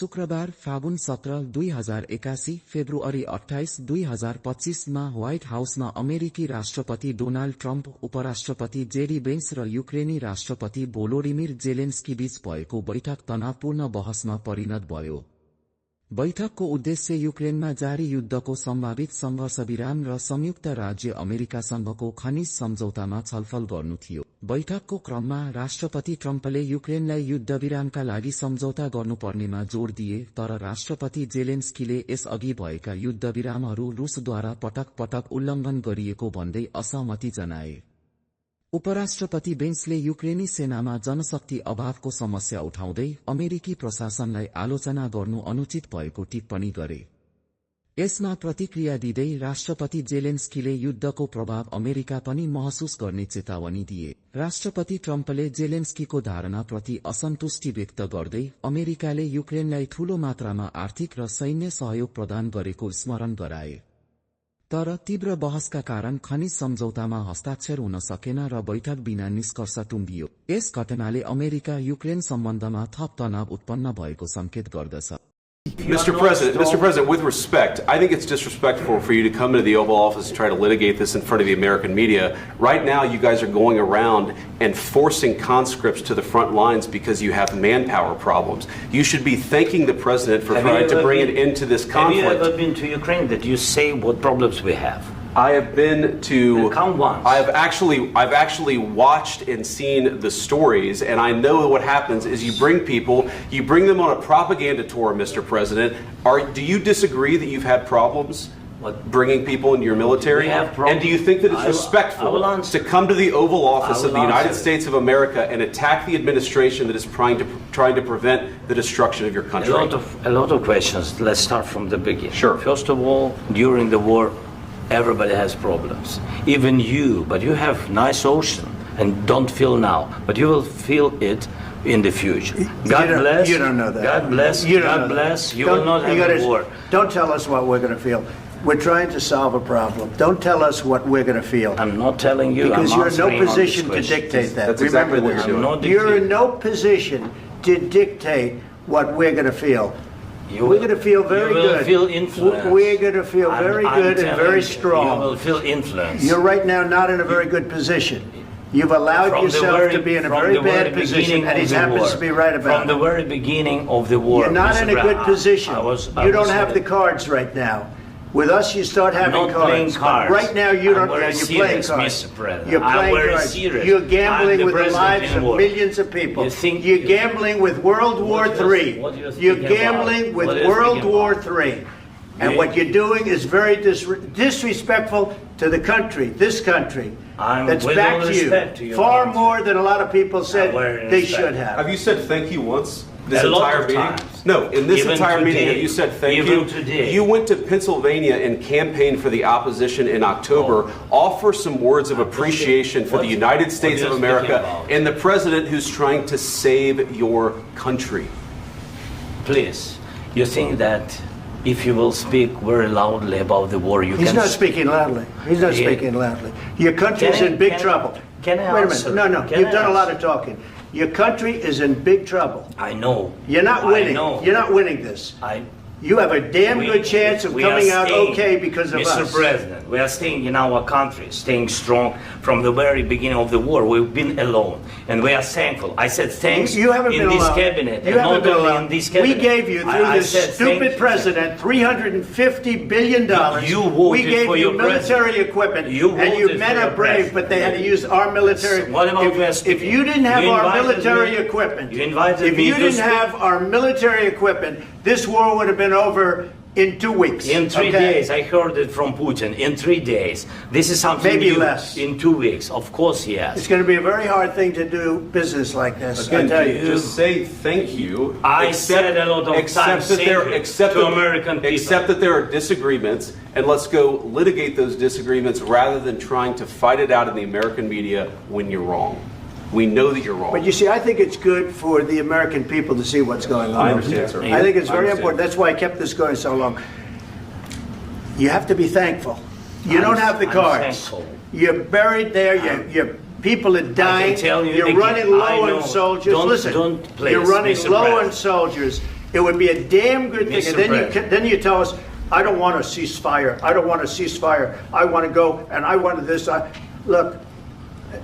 शुक्रबार फागुन 17 2081 फेब्रुअरी 28 2025 मा व्हाइट हाउसमा अमेरिकी राष्ट्रपति डोनाल्ड ट्रम्प, उपराष्ट्रपति जेडी बेन्स र युक्रेनी राष्ट्रपति भोलोडिमिर जेलेन्स्की बीच भएको बैठक तनावपूर्ण बहसमा परिणत भयो। बैठकको उद्देश्य युक्रेनमा जारी युद्धको सम्भावित संघर्षविराम र संयुक्त राज्य अमेरिकासँगको खनिज सम्झौतामा छलफल गर्नु थियो। बैठकको क्रममा राष्ट्रपति ट्रम्पले युक्रेनलाई युद्धविरामका लागि सम्झौता गर्नुपर्नेमा जोड़ दिए, तर राष्ट्रपति जेलेन्स्कीले यसअघि भएका युद्धविरामहरू रुसद्वारा पटक पटक उल्लङ्घन गरिएको भन्दै असहमति जनाए। उपराष्ट्रपति बेन्सले युक्रेनी सेनामा जनशक्ति अभावको समस्या उठाउँदै अमेरिकी प्रशासनलाई आलोचना गर्नु अनुचित भएको टिप्पणी गरे। यसमा प्रतिक्रिया दिँदै राष्ट्रपति जेलेन्स्कीले युद्धको प्रभाव अमेरिका पनि महसुस गर्ने चेतावनी दिए। राष्ट्रपति ट्रम्पले जेलेन्स्कीको धारणाप्रति असन्तुष्टि व्यक्त गर्दै अमेरिकाले युक्रेनलाई ठूलो मात्रामा आर्थिक र सैन्य सहयोग प्रदान गरेको स्मरण गराए। तर तीव्र बहसका कारण खनिज सम्झौतामा हस्ताक्षर हुन सकेन र बैठक बिना निष्कर्ष टुम्बियो। यस घटनाले अमेरिका युक्रेन सम्बन्धमा थप तनाव उत्पन्न भएको संकेत गर्दछ। Mr. President, with respect, I think it's disrespectful for you to come into the Oval Office and try to litigate this in front of the American media. Right now, you guys are going around and forcing conscripts to the front lines because you have manpower problems. You should be thanking the President for trying to bring an end to this conflict. Have you ever been to Ukraine that you say what problems we have? I have been to. Come once. I've actually watched and seen the stories, and I know what happens is you bring them on a propaganda tour, Mr. President. Do you disagree that you've had problems bringing people into your military? We have problems. And do you think that it's respectful to come to the Oval Office of the United States of America and attack the administration that is trying to prevent the destruction of your country? A lot of questions. Let's start from the beginning. Sure. First of all, during the war, everybody has problems, even you, but you have nice ocean and don't feel now, but you will feel it in the future. God bless. You don't know that. God bless. God bless. You will not have a war. Don't tell us what we're going to feel. We're trying to solve a problem. Don't tell us what we're going to feel. I'm not telling you. Because you're in no position to dictate that. That's exactly what Remember you're this. You're in no position to dictate what we're going to feel. We're going to feel very good. You will feel influence. We're going to feel very good and very strong. You will feel influence. You're right now not in a very good position. You've allowed yourself to be in a very bad position, and he happens to be right about it. From the very beginning of the war. You're not in a good position. You don't have the cards right now. With us, you start having cards. Playing cards. Right now, you don't. You're playing cards. You're playing cards. You're gambling with the lives of millions of people. You're gambling with World War III. You're gambling with World War III. And what you're doing is very disrespectful to the country, this country. That's back to you. Far more than a lot of people said they should have. Have you said thank you once? This entire meeting? No, in this entire meeting, have you said thank you? You went to Pennsylvania and campaigned for the opposition in October. Offer some words of appreciation for the United States of America and the president who's trying to save your country. Please, you think that if you will speak very loudly about the war, you can... He's not speaking loudly. He's not speaking loudly. Your country's in big trouble. Can I Wait a minute. No. You've done a lot of talking. Your country is in big trouble. I know. You're not winning. You're not winning this. You have a damn good chance of coming out okay because of us. Mr. President, we are staying in our country, staying strong from the very beginning of the war. We've been alone, and we are thankful. I said thanks you haven't in been this alone. cabinet, you and haven't not been only alone. in this cabinet. We gave you, through this stupid president, $350 billion. You voted we gave for you your military equipment, and you men are brave, but they had to use our military. So what about if you didn't have our military equipment, if you didn't have our military equipment, this war would have been over in 2 weeks. In 3 days, I heard it from Putin. In 3 days, this is something maybe new. Less. In 2 weeks, of course, yes. It's going to be a very hard thing to do business like this. Again, I tell you, just say thank you. I said a lot of times to American people. Accept that there are disagreements, and let's go litigate those disagreements rather than trying to fight it out in the American media when you're wrong. We know that you're wrong. But you see, I think it's good for the American people to see what's going on. I understand, sir. I think it's very important. That's why I kept this going so long. You have to be thankful. You don't have the cards. You're buried there. Your people are dying. You're running low on soldiers. Listen, you're running low on soldiers. It would be a damn good thing. Mr. And then you tell us, I don't want a ceasefire. I don't want a ceasefire. I want to go and I want this. Look,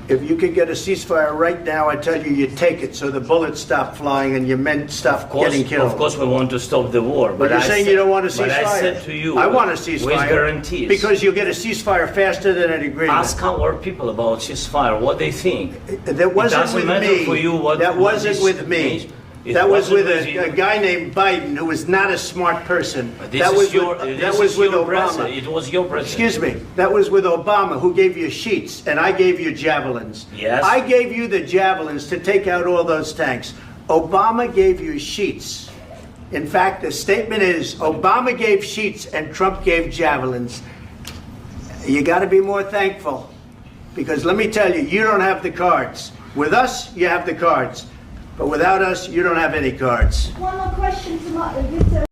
if you could get a ceasefire right now, I tell you, you take it so the bullets stop flying and your men stop getting killed. Of course, we want to stop the war. But you're saying you don't want a ceasefire. But I said to you, I want a ceasefire. With guarantees. Because you'll get a ceasefire faster than an agreement. Ask our people about ceasefire, what they think. That wasn't with me. For you what, that wasn't with me. Means. That was with a guy named Biden, who was not a smart person. That was with Obama. It was your president. Excuse me. That was with Obama, who gave you sheets, and I gave you javelins. Yes. I gave you the javelins to take out all those tanks. Obama gave you sheets. In fact, the statement is, Obama gave sheets and Trump gave javelins. You got to be more thankful. Because let me tell you, you don't have the cards. With us, you have the cards. But without us, you don't have any cards. One more question to